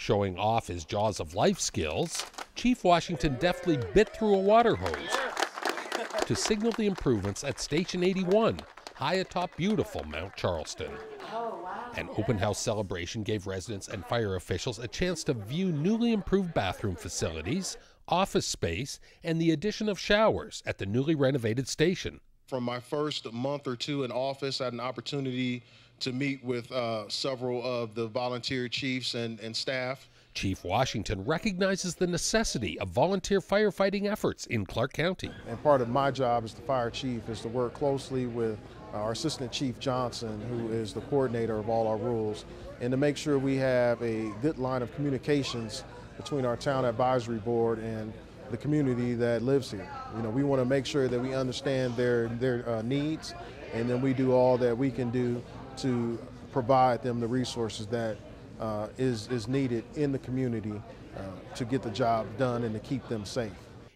Showing off his jaws of life skills, Chief Washington deftly bit through a water hose to signal the improvements at Station 81, high atop beautiful Mount Charleston. An open house celebration gave residents and fire officials a chance to view newly improved bathroom facilities, office space, and the addition of showers at the newly renovated station. From my first month or two in office, I had an opportunity to meet with several of the volunteer chiefs and staff. Chief Washington recognizes the necessity of volunteer firefighting efforts in Clark County. And part of my job as the fire chief is to work closely with our Assistant Chief Johnson, who is the coordinator of all our rules, and to make sure we have a good line of communications between our town advisory board and the community that lives here. You know, we want to make sure that we understand their needs, and then we do all that we can do to provide them the resources that is needed in the community to get the job done and to keep them safe.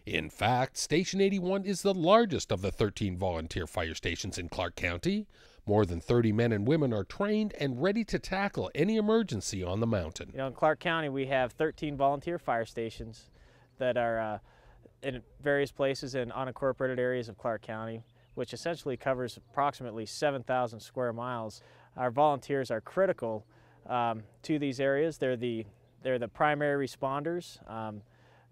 In fact, Station 81 is the largest of the 13 volunteer fire stations in Clark County. More than 30 men and women are trained and ready to tackle any emergency on the mountain. You know, in Clark County, we have 13 volunteer fire stations that are in various places in unincorporated areas of Clark County, which essentially covers approximately 7,000 square miles. Our volunteers are critical to these areas. They're the primary responders.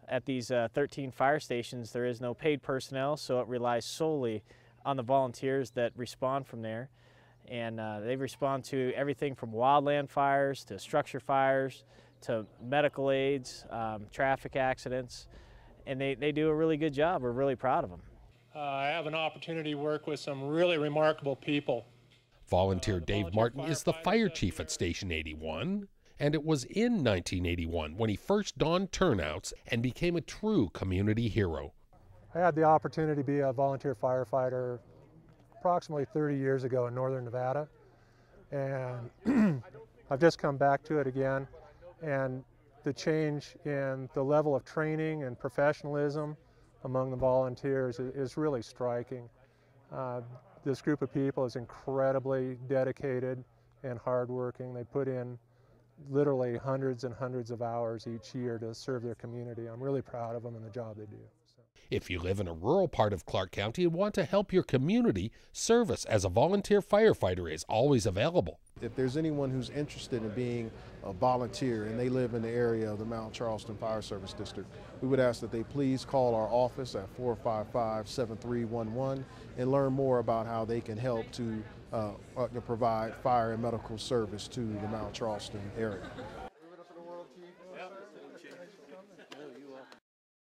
At these 13 fire stations, there is no paid personnel, so it relies solely on the volunteers that respond from there. And they respond to everything from wildland fires to structure fires to medical aids, traffic accidents, and they do a really good job. We're really proud of them. I have an opportunity to work with some really remarkable people. Volunteer Dave Martin is the fire chief at Station 81, and it was in 1981 when he first donned turnouts and became a true community hero. I had the opportunity to be a volunteer firefighter approximately 30 years ago in northern Nevada, and I've just come back to it again, and the change in the level of training and professionalism among the volunteers is really striking. This group of people is incredibly dedicated and hardworking. They put in literally hundreds and hundreds of hours each year to serve their community. I'm really proud of them and the job they do. If you live in a rural part of Clark County and want to help your community, service as a volunteer firefighter is always available. If there's anyone who's interested in being a volunteer and they live in the area of the Mount Charleston Fire Service District, we would ask that they please call our office at 455-7311 and learn more about how they can help to provide fire and medical service to the Mount Charleston area.